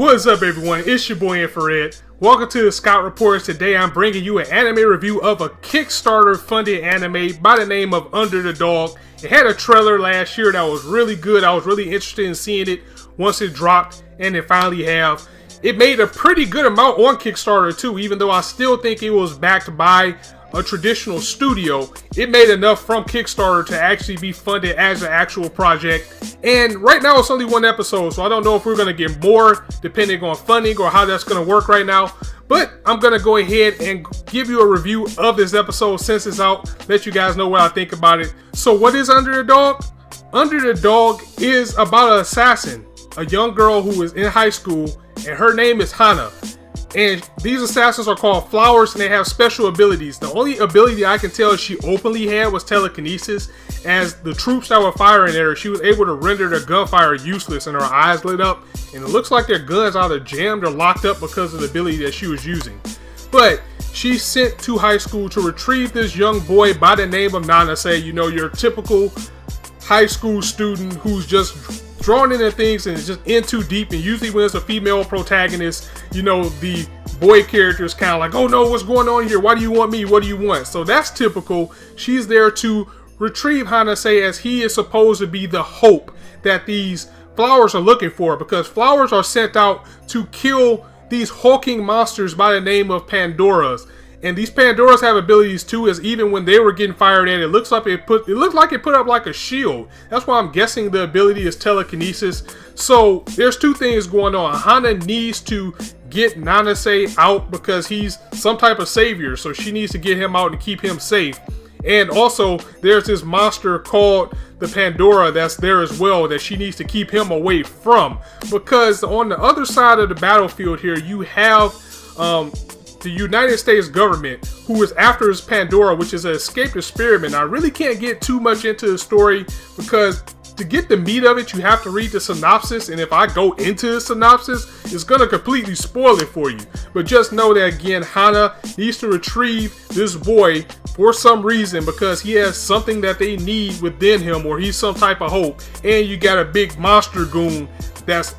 What's up, everyone? It's your boy Infrar-Ed. Welcome to the Scout Reports. Today I'm bringing you an anime review of a Kickstarter funded anime by the name of Under the Dog. It had a trailer last year that was really good. I was really interested in seeing it once it dropped, and it finally have. It made a pretty good amount on Kickstarter too, even though I still think it was backed by a traditional studio. It made enough from Kickstarter to actually be funded as an actual project. And right now it's only one episode, so I don't know if we're going to get more depending on funding or how that's going to work right now. But I'm going to go ahead and give you a review of this episode since it's out, let you guys know what I think about it. So what is Under the Dog? Under the Dog is about an assassin, a young girl who is in high school, and her name is Hana. And these assassins are called flowers, and they have special abilities. The only ability I can tell she openly had was telekinesis. As the troops that were firing at her, she was able to render their gunfire useless, and her eyes lit up. And it looks like their guns either jammed or locked up because of the ability that she was using. But she's sent to high school to retrieve this young boy by the name of Nanase. You know, your typical high school student who's just drawn into things and is just in too deep, and usually when it's a female protagonist, you know, the boy character is kind of like, oh no, what's going on here? Why do you want me? What do you want? So that's typical. She's there to retrieve Hanase, as he is supposed to be the hope that these flowers are looking for, because flowers are sent out to kill these hulking monsters by the name of Pandoras. And these Pandoras have abilities too, as even when they were getting fired at, it looks like it put up like a shield. That's why I'm guessing the ability is telekinesis. So there's two things going on. Hana needs to get Nanase out because he's some type of savior, so she needs to get him out and keep him safe. And also there's this monster called the Pandora that's there as well that she needs to keep him away from, because on the other side of the battlefield here you have the United States government, who is after this Pandora, which is an escaped experiment. I really can't get too much into the story because to get the meat of it, you have to read the synopsis. And if I go into the synopsis, it's going to completely spoil it for you. But just know that, again, Hana needs to retrieve this boy for some reason because he has something that they need within him, or he's some type of hope. And you got a big monster goon that's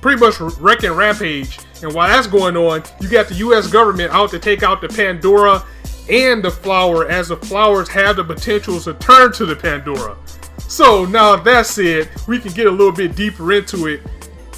pretty much wrecking rampage. And while that's going on, you got the US government out to take out the Pandora and the flower, as the flowers have the potential to turn to the Pandora. So now that said, we can get a little bit deeper into it.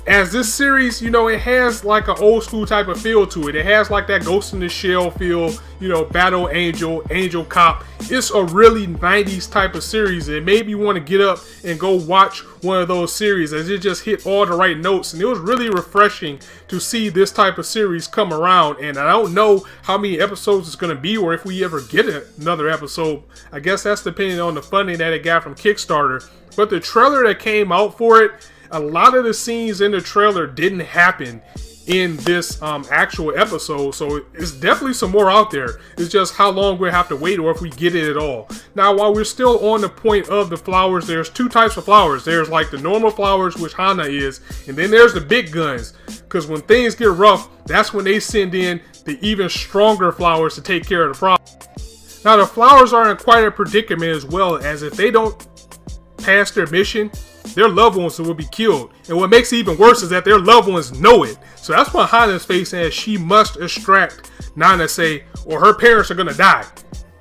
As this series, you know, it has like an old school type of feel to it. It has like that Ghost in the Shell feel, you know, Battle Angel, Angel Cop. It's a really 90s type of series. It made me want to get up and go watch one of those series, as it just hit all the right notes. And it was really refreshing to see this type of series come around. And I don't know how many episodes it's going to be, or if we ever get another episode. I guess that's depending on the funding that it got from Kickstarter. But the trailer that came out for it, a lot of the scenes in the trailer didn't happen in this actual episode, so it's definitely some more out there. It's just how long we'll have to wait, or if we get it at all. Now, while we're still on the point of the flowers, there's two types of flowers. There's like the normal flowers, which Hana is, and then there's the big guns, because when things get rough, that's when they send in the even stronger flowers to take care of the problem. Now, the flowers are in quite a predicament as well, as if they don't pass their mission, their loved ones will be killed. And what makes it even worse is that their loved ones know it. So that's what Hana's facing, as she must extract Nanase or her parents are gonna die.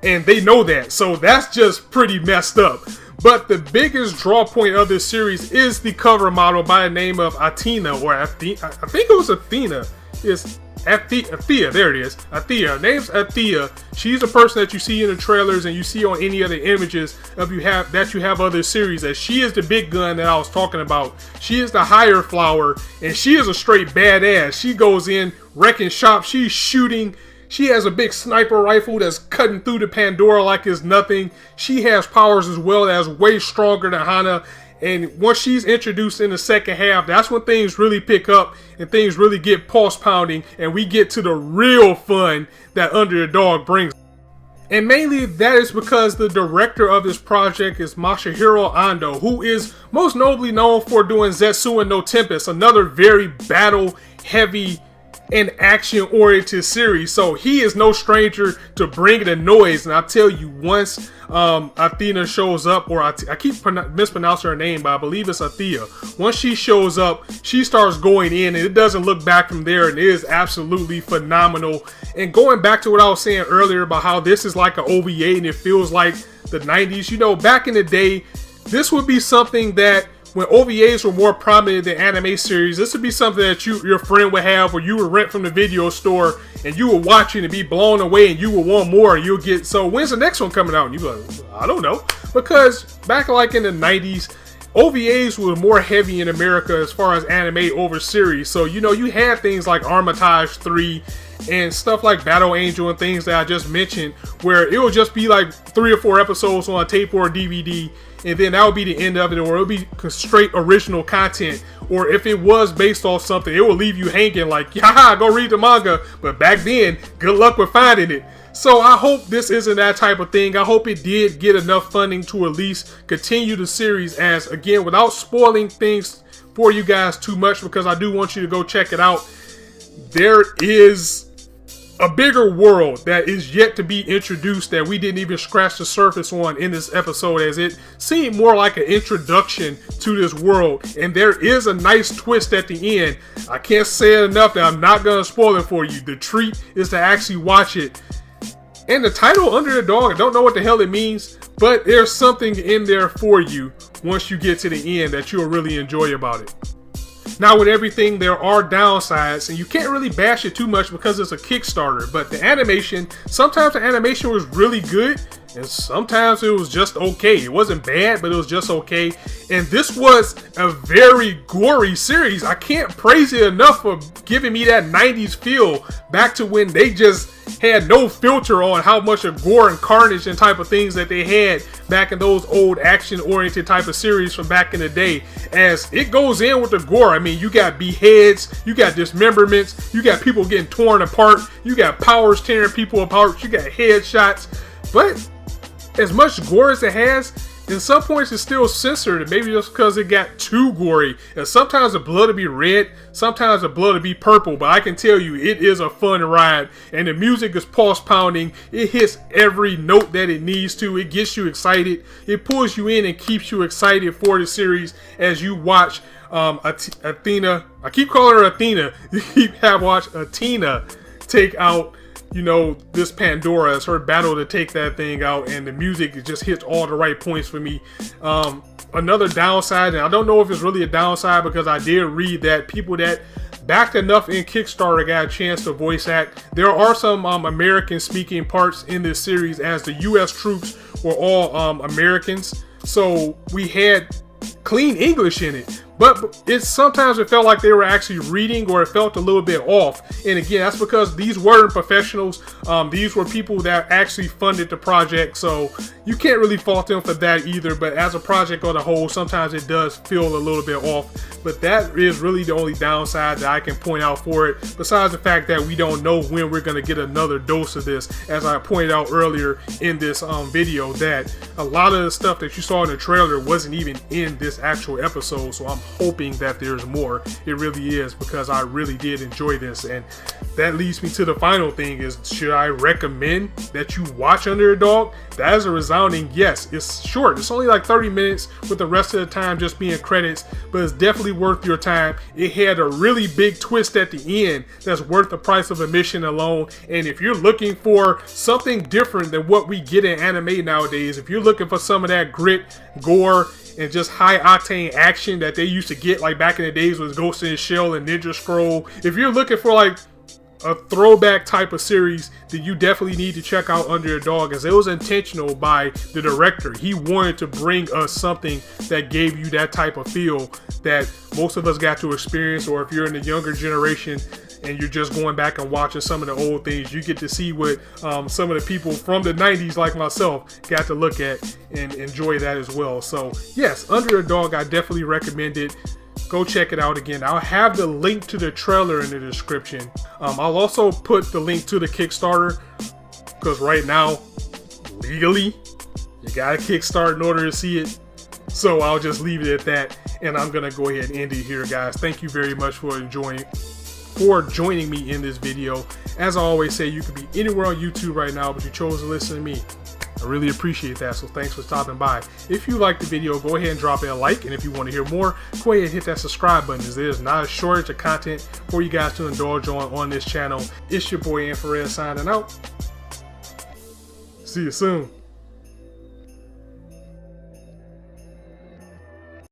And they know that. So that's just pretty messed up. But the biggest draw point of this series is the cover model by the name of Athena, or I think it was Athena. It's Athea, there it is. Athea. Her name's Athea. She's the person that you see in the trailers and you see on any other images of you have other series. As she is the big gun that I was talking about. She is the higher flower, and she is a straight badass. She goes in wrecking shop. She's shooting. She has a big sniper rifle that's cutting through the Pandora like it's nothing. She has powers as well that's way stronger than Hana. And once she's introduced in the second half, that's when things really pick up and things really get pulse pounding, and we get to the real fun that Under the Dog brings. And mainly that is because the director of this project is Masahiro Ando, who is most notably known for doing Zetsu no Tempest, another very battle heavy an action-oriented series. So he is no stranger to bringing the noise. And I'll tell you, once Athena shows up, or I keep mispronouncing her name, but I believe it's Athea. Once she shows up, she starts going in, and it doesn't look back from there, and it is absolutely phenomenal. And going back to what I was saying earlier about how this is like an OVA, and it feels like the 90s. You know, back in the day, this would be something that when OVAs were more prominent than anime series, this would be something that your friend would have, or you would rent from the video store, and you would watch it and be blown away, and you would want more, and you'll get, so when's the next one coming out? And you'd be like, I don't know. Because back like in the 90s, OVAs were more heavy in America as far as anime over series. So, you know, you had things like Armitage 3 and stuff like Battle Angel and things that I just mentioned, where it would just be like 3 or 4 episodes on a tape or a DVD, and then that would be the end of it, or it would be straight original content. Or if it was based off something, it will leave you hanging like, haha, go read the manga. But back then, good luck with finding it. So I hope this isn't that type of thing. I hope it did get enough funding to at least continue the series, as, again, without spoiling things for you guys too much, because I do want you to go check it out. There is a bigger world that is yet to be introduced that we didn't even scratch the surface on in this episode, as it seemed more like an introduction to this world. And there is a nice twist at the end. I can't say it enough that I'm not going to spoil it for you. The treat is to actually watch it. And the title, Under the Dog, I don't know what the hell it means, but there's something in there for you once you get to the end that you'll really enjoy about it. Now, with everything, there are downsides, and you can't really bash it too much because it's a Kickstarter. But the animation, sometimes the animation was really good, and sometimes it was just okay. It wasn't bad, but it was just okay. And this was a very gory series. I can't praise it enough for giving me that 90s feel back to when they just had no filter on how much of gore and carnage and type of things that they had back in those old action-oriented type of series from back in the day. As it goes in with the gore, I mean, you got beheads, you got dismemberments, you got people getting torn apart, you got powers tearing people apart, you got headshots. But as much gore as it has, in some points it's still censored, and maybe just because it got too gory. And sometimes the blood will be red, sometimes the blood will be purple, but I can tell you it is a fun ride, and the music is pulse pounding. It hits every note that it needs to. It gets you excited, it pulls you in and keeps you excited for the series as you watch Athena, I keep calling her Athena, you have watched Athena take out, you know, this Pandora as her battle to take that thing out, and the music, it just hits all the right points for me. Another downside, and I don't know if it's really a downside, because I did read that people that backed enough in Kickstarter got a chance to voice act. There are some American speaking parts in this series, as the US troops were all Americans, so we had clean English in it. But sometimes it felt like they were actually reading, or it felt a little bit off. And again, that's because these weren't professionals. These were people that actually funded the project. So you can't really fault them for that either. But as a project on a whole, sometimes it does feel a little bit off. But that is really the only downside that I can point out for it. Besides the fact that we don't know when we're going to get another dose of this. As I pointed out earlier in this video, that a lot of the stuff that you saw in the trailer wasn't even in this actual episode. So I'm hoping that there's more. It really is, because I really did enjoy this. And that leads me to the final thing, is should I recommend that you watch Under the Dog? That is a resounding yes. It's short, it's only like 30 minutes, with the rest of the time just being credits, but it's definitely worth your time. It had a really big twist at the end that's worth the price of admission alone. And if you're looking for something different than what we get in anime nowadays, if you're looking for some of that grit, gore, and just high octane action that they used to get like back in the days with Ghost in the Shell and Ninja Scroll, if you're looking for like a throwback type of series, then you definitely need to check out Under the Dog, as it was intentional by the director. He wanted to bring us something that gave you that type of feel that most of us got to experience. Or if you're in the younger generation and you're just going back and watching some of the old things, you get to see what some of the people from the 90s like myself got to look at and enjoy that as well. So yes, Under the Dog, I definitely recommend it. Go check it out. Again, I'll have the link to the trailer in the description. I'll also put the link to the Kickstarter, because right now, legally, you gotta Kickstart in order to see it. So I'll just leave it at that, and I'm gonna go ahead and end it here, guys. Thank you very much for enjoying for joining me in this video. As I always say, you could be anywhere on YouTube right now, but you chose to listen to me. I really appreciate that, so thanks for stopping by. If you liked the video, go ahead and drop it a like, and if you want to hear more, go ahead and hit that subscribe button, as there's not a shortage of content for you guys to indulge on this channel. It's your boy Infrar-Ed signing out. See you soon.